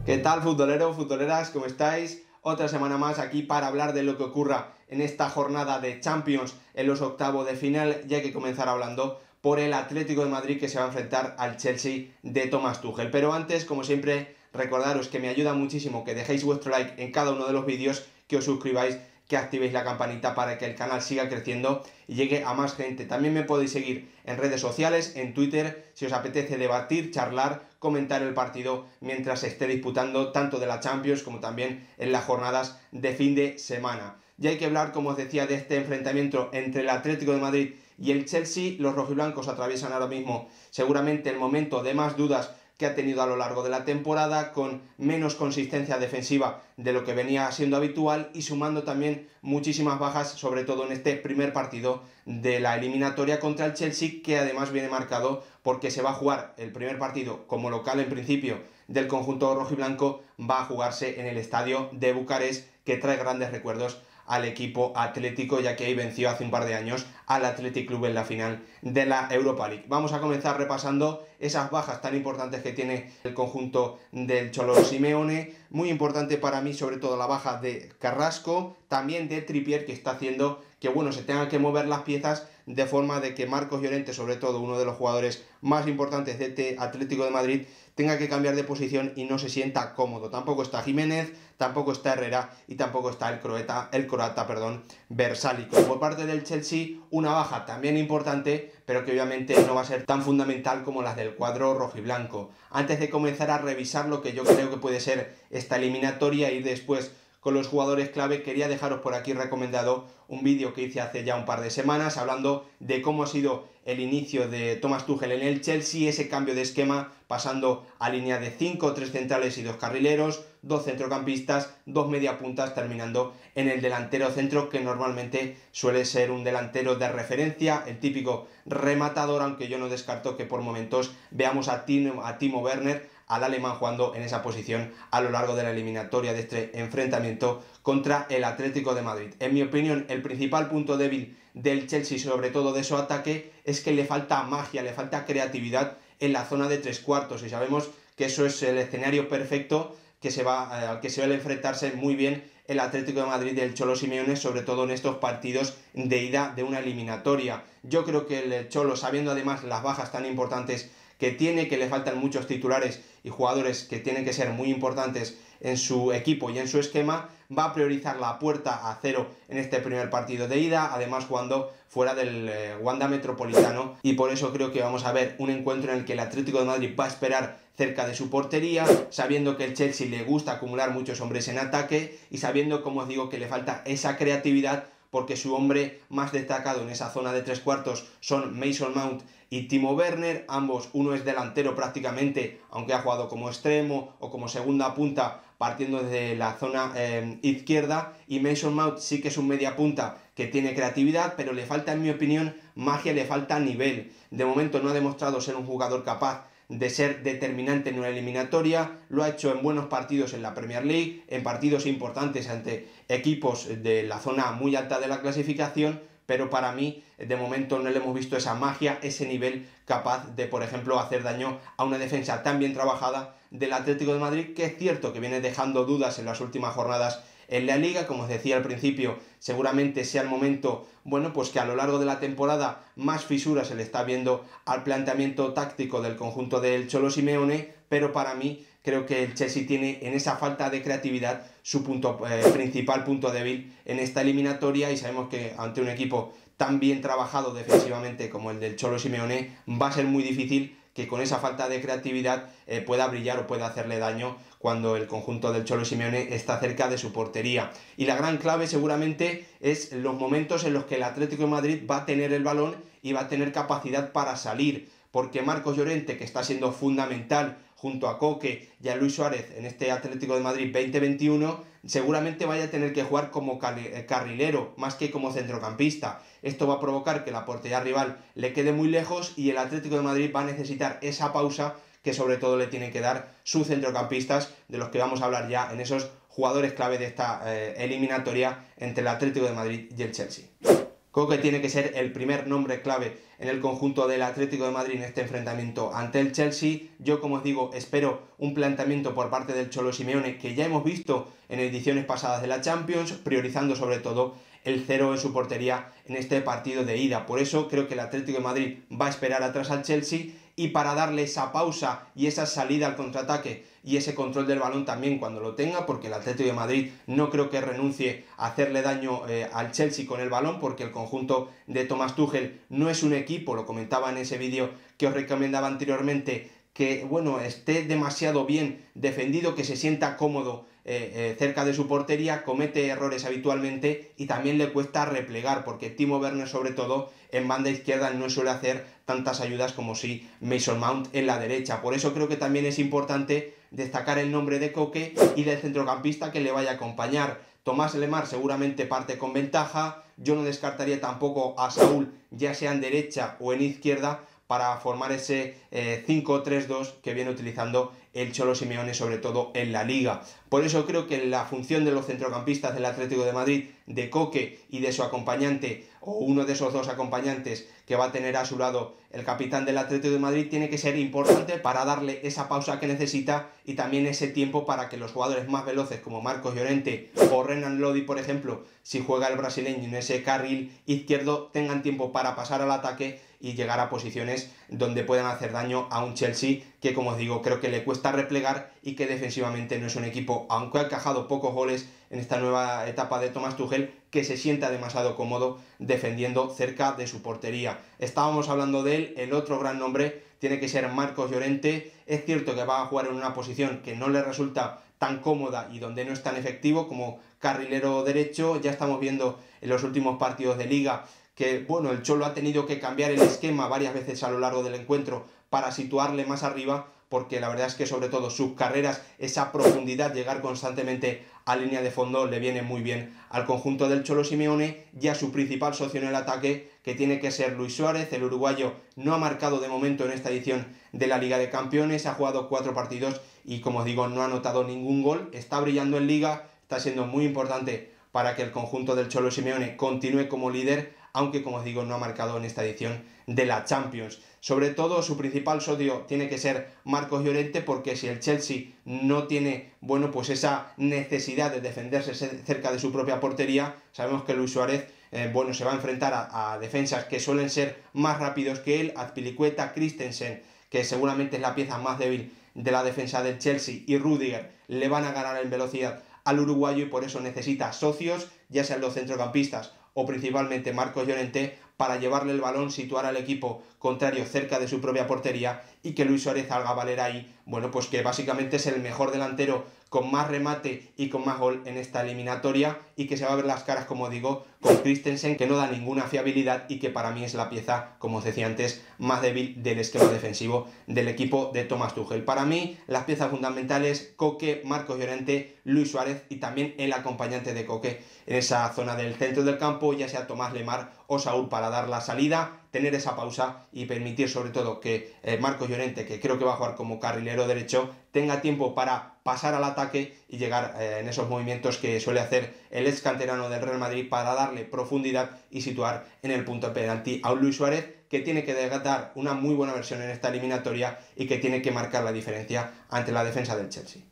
¿Qué tal, futboleros, futboleras? ¿Cómo estáis? Otra semana más aquí para hablar de lo que ocurra en esta jornada de Champions en los octavos de final, y hay que comenzar hablando por el Atlético de Madrid, que se va a enfrentar al Chelsea de Thomas Tuchel. Pero antes, como siempre, recordaros que me ayuda muchísimo que dejéis vuestro like en cada uno de los vídeos, que os suscribáis, que activéis la campanita para que el canal siga creciendo y llegue a más gente. También me podéis seguir en redes sociales, en Twitter, si os apetece debatir, charlar, comentar el partido mientras se esté disputando tanto de la Champions como también en las jornadas de fin de semana. Ya hay que hablar, como os decía, de este enfrentamiento entre el Atlético de Madrid y el Chelsea. Los rojiblancos atraviesan ahora mismo seguramente el momento de más dudas que ha tenido a lo largo de la temporada, con menos consistencia defensiva de lo que venía siendo habitual y sumando también muchísimas bajas, sobre todo en este primer partido de la eliminatoria contra el Chelsea, que además viene marcado porque se va a jugar el primer partido como local en principio del conjunto rojiblanco, va a jugarse en el estadio de Bucarest, que trae grandes recuerdos al equipo atlético, ya que ahí venció hace un par de años al Athletic Club en la final de la Europa League. Vamos a comenzar repasando esas bajas tan importantes que tiene el conjunto del Cholo Simeone. Muy importante para mí, sobre todo, la baja de Carrasco, también de Trippier, que está haciendo que se tengan que mover las piezas de forma de que Marcos Llorente, sobre todo uno de los jugadores más importantes de este Atlético de Madrid, tenga que cambiar de posición y no se sienta cómodo. Tampoco está Jiménez, tampoco está Herrera y tampoco está el croata, Versálico. Por parte del Chelsea, una baja también importante, pero que obviamente no va a ser tan fundamental como las del cuadro rojiblanco. Antes de comenzar a revisar lo que yo creo que puede ser esta eliminatoria y después con los jugadores clave, quería dejaros por aquí recomendado un vídeo que hice hace ya un par de semanas hablando de cómo ha sido el inicio de Thomas Tuchel en el Chelsea, ese cambio de esquema pasando a línea de 5, 3 centrales y 2 carrileros, 2 centrocampistas, 2 mediapuntas, terminando en el delantero centro, que normalmente suele ser un delantero de referencia, el típico rematador, aunque yo no descarto que por momentos veamos a Timo Werner, al alemán, jugando en esa posición a lo largo de la eliminatoria de este enfrentamiento contra el Atlético de Madrid. En mi opinión, el principal punto débil del Chelsea, sobre todo de su ataque, es que le falta magia, le falta creatividad en la zona de tres cuartos, y sabemos que eso es el escenario perfecto al que se va a enfrentarse muy bien el Atlético de Madrid del Cholo Simeone, sobre todo en estos partidos de ida de una eliminatoria. Yo creo que el Cholo, sabiendo además las bajas tan importantes que tiene, que le faltan muchos titulares y jugadores que tienen que ser muy importantes en su equipo y en su esquema, va a priorizar la puerta a cero en este primer partido de ida, además jugando fuera del Wanda Metropolitano, y por eso creo que vamos a ver un encuentro en el que el Atlético de Madrid va a esperar cerca de su portería, sabiendo que el Chelsea le gusta acumular muchos hombres en ataque y sabiendo, como os digo, que le falta esa creatividad, porque su hombre más destacado en esa zona de tres cuartos son Mason Mount y Timo Werner. Ambos, uno es delantero prácticamente, aunque ha jugado como extremo o como segunda punta partiendo desde la zona izquierda, y Mason Mount sí que es un media punta que tiene creatividad, pero le falta, en mi opinión, magia, le falta nivel. De momento no ha demostrado ser un jugador capaz de ser determinante en una eliminatoria. Lo ha hecho en buenos partidos en la Premier League, en partidos importantes ante equipos de la zona muy alta de la clasificación, pero para mí de momento no le hemos visto esa magia, ese nivel capaz de, por ejemplo, hacer daño a una defensa tan bien trabajada del Atlético de Madrid, que es cierto que viene dejando dudas en las últimas jornadas en la Liga. Como os decía al principio, seguramente sea el momento, pues que a lo largo de la temporada más fisuras se le está viendo al planteamiento táctico del conjunto del Cholo Simeone, pero para mí creo que el Chelsea tiene en esa falta de creatividad su principal punto débil en esta eliminatoria, y sabemos que ante un equipo tan bien trabajado defensivamente como el del Cholo Simeone va a ser muy difícil que con esa falta de creatividad pueda brillar o pueda hacerle daño cuando el conjunto del Cholo Simeone está cerca de su portería. Y la gran clave seguramente es los momentos en los que el Atlético de Madrid va a tener el balón y va a tener capacidad para salir, porque Marcos Llorente, que está siendo fundamental junto a Coque y a Luis Suárez en este Atlético de Madrid 2021, seguramente vaya a tener que jugar como carrilero más que como centrocampista. Esto va a provocar que la portería rival le quede muy lejos, y el Atlético de Madrid va a necesitar esa pausa que sobre todo le tienen que dar sus centrocampistas, de los que vamos a hablar ya en esos jugadores clave de esta eliminatoria entre el Atlético de Madrid y el Chelsea. Koke tiene que ser el primer nombre clave en el conjunto del Atlético de Madrid en este enfrentamiento ante el Chelsea. Yo, como os digo, espero un planteamiento por parte del Cholo Simeone que ya hemos visto en ediciones pasadas de la Champions, priorizando sobre todo el 0 en su portería en este partido de ida. Por eso creo que el Atlético de Madrid va a esperar atrás al Chelsea, y para darle esa pausa y esa salida al contraataque y ese control del balón también cuando lo tenga, porque el Atlético de Madrid no creo que renuncie a hacerle daño al Chelsea con el balón, porque el conjunto de Thomas Tuchel no es un equipo, lo comentaba en ese vídeo que os recomendaba anteriormente, que bueno, esté demasiado bien defendido, que se sienta cómodo cerca de su portería, comete errores habitualmente y también le cuesta replegar, porque Timo Werner sobre todo en banda izquierda no suele hacer tantas ayudas como si Mason Mount en la derecha. Por eso creo que también es importante destacar el nombre de Koke y del centrocampista que le vaya a acompañar. Tomás Lemar seguramente parte con ventaja, yo no descartaría tampoco a Saúl, ya sea en derecha o en izquierda, para formar ese 5-3-2 que viene utilizando el Cholo Simeone, sobre todo en la Liga. Por eso creo que la función de los centrocampistas del Atlético de Madrid, de Koke y de su acompañante, o uno de esos dos acompañantes que va a tener a su lado el capitán del Atlético de Madrid, tiene que ser importante para darle esa pausa que necesita y también ese tiempo para que los jugadores más veloces como Marcos Llorente o Renan Lodi, por ejemplo, si juega el brasileño en ese carril izquierdo, tengan tiempo para pasar al ataque y llegar a posiciones donde puedan hacer daño a un Chelsea que, como os digo, creo que le cuesta replegar y que defensivamente no es un equipo, aunque ha encajado pocos goles en esta nueva etapa de Thomas Tuchel, que se sienta demasiado cómodo defendiendo cerca de su portería. Estábamos hablando de él, el otro gran nombre tiene que ser Marcos Llorente. Es cierto que va a jugar en una posición que no le resulta tan cómoda y donde no es tan efectivo como carrilero derecho. Ya estamos viendo en los últimos partidos de Liga que bueno, el Cholo ha tenido que cambiar el esquema varias veces a lo largo del encuentro para situarle más arriba, porque la verdad es que sobre todo sus carreras, esa profundidad, llegar constantemente a línea de fondo le viene muy bien al conjunto del Cholo Simeone y a su principal socio en el ataque, que tiene que ser Luis Suárez. El uruguayo no ha marcado de momento en esta edición de la Liga de Campeones, ha jugado 4 partidos y, como os digo, no ha anotado ningún gol, está brillando en Liga, está siendo muy importante para que el conjunto del Cholo Simeone continúe como líder, aunque, como os digo, no ha marcado en esta edición de la Champions. Sobre todo, su principal socio tiene que ser Marcos Llorente, porque si el Chelsea no tiene, bueno, pues esa necesidad de defenderse cerca de su propia portería, sabemos que Luis Suárez, bueno, se va a enfrentar a defensas que suelen ser más rápidos que él, Azpilicueta, Christensen, que seguramente es la pieza más débil de la defensa del Chelsea, y Rudiger le van a ganar en velocidad al uruguayo, y por eso necesita socios, ya sean los centrocampistas o principalmente Marcos Llorente, para llevarle el balón, situar al equipo contrario cerca de su propia portería y que Luis Suárez haga valer ahí, bueno, pues que básicamente es el mejor delantero con más remate y con más gol en esta eliminatoria, y que se va a ver las caras, como digo, con Christensen, que no da ninguna fiabilidad y que para mí es la pieza, como os decía antes, más débil del esquema defensivo del equipo de Thomas Tuchel. Para mí, las piezas fundamentales: Koke, Marcos Llorente, Luis Suárez y también el acompañante de Koke en esa zona del centro del campo, ya sea Tomás Lemar o Saúl, para dar la salida, tener esa pausa y permitir sobre todo que Marcos Llorente, que creo que va a jugar como carrilero derecho, tenga tiempo para pasar al ataque y llegar en esos movimientos que suele hacer el ex canterano del Real Madrid, para darle profundidad y situar en el punto de penalti a un Luis Suárez, que tiene que dar una muy buena versión en esta eliminatoria y que tiene que marcar la diferencia ante la defensa del Chelsea.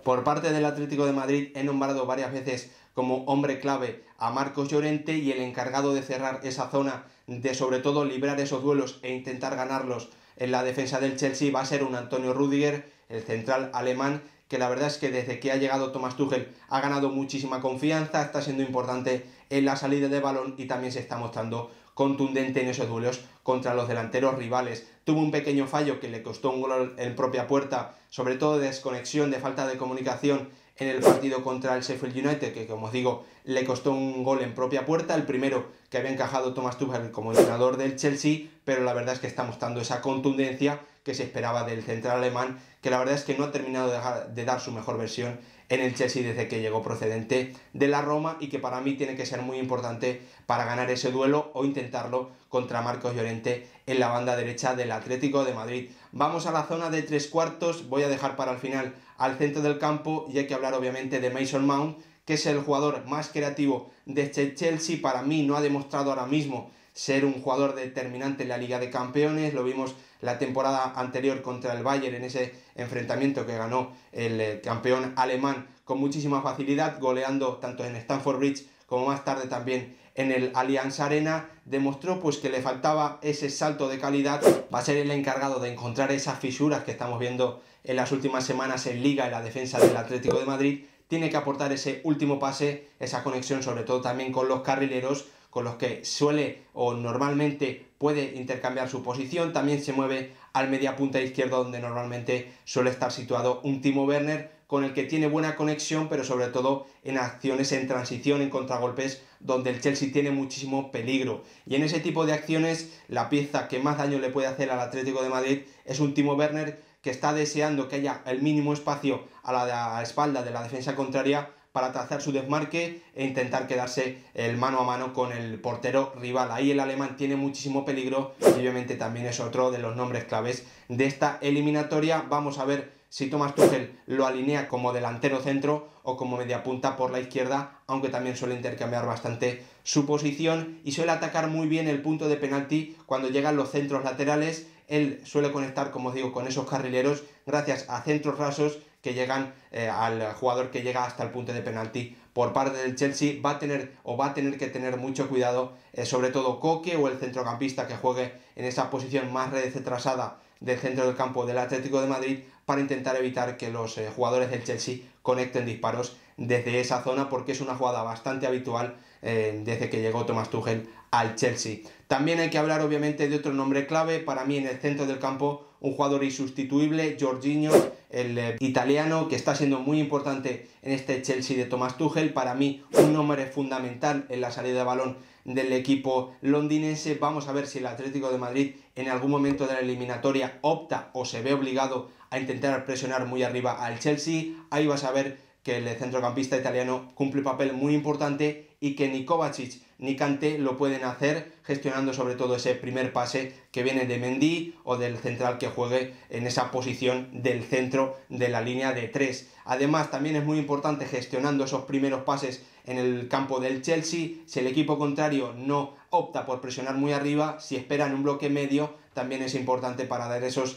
Por parte del Atlético de Madrid, he nombrado varias veces como hombre clave a Marcos Llorente, y el encargado de cerrar esa zona, de sobre todo librar esos duelos e intentar ganarlos en la defensa del Chelsea, va a ser un Antonio Rudiger, el central alemán, que la verdad es que desde que ha llegado Thomas Tuchel ha ganado muchísima confianza, está siendo importante en la salida de balón y también se está mostrando contundente en esos duelos contra los delanteros rivales. Tuvo un pequeño fallo que le costó un gol en propia puerta, sobre todo de desconexión, de falta de comunicación en el partido contra el Sheffield United, que, como os digo, le costó un gol en propia puerta, el primero que había encajado Thomas Tuchel como entrenador del Chelsea, pero la verdad es que está mostrando esa contundencia que se esperaba del central alemán, que la verdad es que no ha terminado de dar su mejor versión en el Chelsea desde que llegó procedente de la Roma, y que para mí tiene que ser muy importante para ganar ese duelo o intentarlo contra Marcos Llorente en la banda derecha del Atlético de Madrid. Vamos a la zona de 3/4, voy a dejar para el final al centro del campo, y hay que hablar obviamente de Mason Mount, que es el jugador más creativo de este Chelsea. Para mí no ha demostrado ahora mismo ser un jugador determinante en la Liga de Campeones. Lo vimos la temporada anterior contra el Bayern en ese enfrentamiento que ganó el campeón alemán con muchísima facilidad, goleando tanto en Stamford Bridge como más tarde también en el Allianz Arena. Demostró pues que le faltaba ese salto de calidad. Va a ser el encargado de encontrar esas fisuras que estamos viendo en las últimas semanas en Liga, en la defensa del Atlético de Madrid. Tiene que aportar ese último pase, esa conexión sobre todo también con los carrileros, con los que suele o normalmente puede intercambiar su posición. También se mueve al mediapunta izquierdo, donde normalmente suele estar situado un Timo Werner, con el que tiene buena conexión, pero sobre todo en acciones en transición, en contragolpes, donde el Chelsea tiene muchísimo peligro. Y en ese tipo de acciones, la pieza que más daño le puede hacer al Atlético de Madrid es un Timo Werner que está deseando que haya el mínimo espacio a la espalda de la defensa contraria para trazar su desmarque e intentar quedarse el mano a mano con el portero rival. Ahí el alemán tiene muchísimo peligro y obviamente también es otro de los nombres claves de esta eliminatoria. Vamos a ver si Thomas Tuchel lo alinea como delantero centro o como mediapunta por la izquierda, aunque también suele intercambiar bastante su posición y suele atacar muy bien el punto de penalti cuando llegan los centros laterales. Él suele conectar, como os digo, con esos carrileros gracias a centros rasos que llegan al jugador que llega hasta el punto de penalti. Por parte del Chelsea va a tener que tener mucho cuidado, sobre todo Koke o el centrocampista que juegue en esa posición más retrasada del centro del campo del Atlético de Madrid, para intentar evitar que los jugadores del Chelsea conecten disparos desde esa zona, porque es una jugada bastante habitual desde que llegó Thomas Tuchel al Chelsea. También hay que hablar obviamente de otro nombre clave para mí en el centro del campo, un jugador insustituible, Jorginho, el italiano, que está siendo muy importante en este Chelsea de Thomas Tuchel. Para mí un nombre fundamental en la salida de balón del equipo londinense. Vamos a ver si el Atlético de Madrid en algún momento de la eliminatoria opta o se ve obligado a intentar presionar muy arriba al Chelsea. Ahí vas a ver que el centrocampista italiano cumple un papel muy importante y que ni Kovacic ni Kanté lo pueden hacer, gestionando sobre todo ese primer pase que viene de Mendy o del central que juegue en esa posición del centro de la línea de 3. Además, también es muy importante gestionando esos primeros pases en el campo del Chelsea. Si el equipo contrario no opta por presionar muy arriba, si esperan un bloque medio, también es importante para dar esos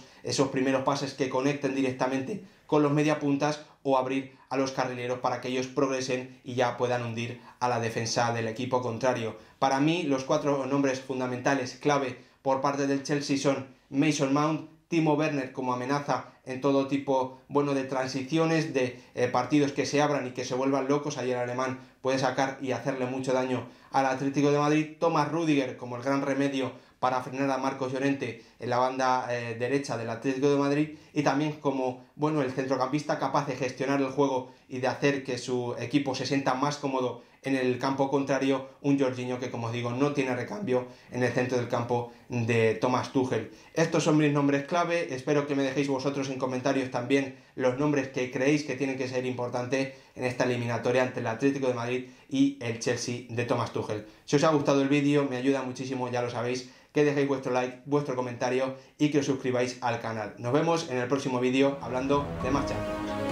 primeros pases que conecten directamente con los mediapuntas o abrir a los carrileros para que ellos progresen y ya puedan hundir a la defensa del equipo contrario. Para mí, los 4 nombres fundamentales clave por parte del Chelsea son Mason Mount, Timo Werner como amenaza en todo tipo de transiciones, de partidos que se abran y que se vuelvan locos. Ayer el alemán puede sacar y hacerle mucho daño al Atlético de Madrid. Thomas Rüdiger como el gran remedio para frenar a Marcos Llorente en la banda derecha del Atlético de Madrid, y también como el centrocampista capaz de gestionar el juego y de hacer que su equipo se sienta más cómodo en el campo contrario, un Jorginho que, como os digo, no tiene recambio en el centro del campo de Thomas Tuchel. Estos son mis nombres clave. Espero que me dejéis vosotros en comentarios también los nombres que creéis que tienen que ser importantes en esta eliminatoria entre el Atlético de Madrid y el Chelsea de Thomas Tuchel. Si os ha gustado el vídeo, me ayuda muchísimo, ya lo sabéis, que dejéis vuestro like, vuestro comentario y que os suscribáis al canal. Nos vemos en el próximo vídeo hablando de más Champions.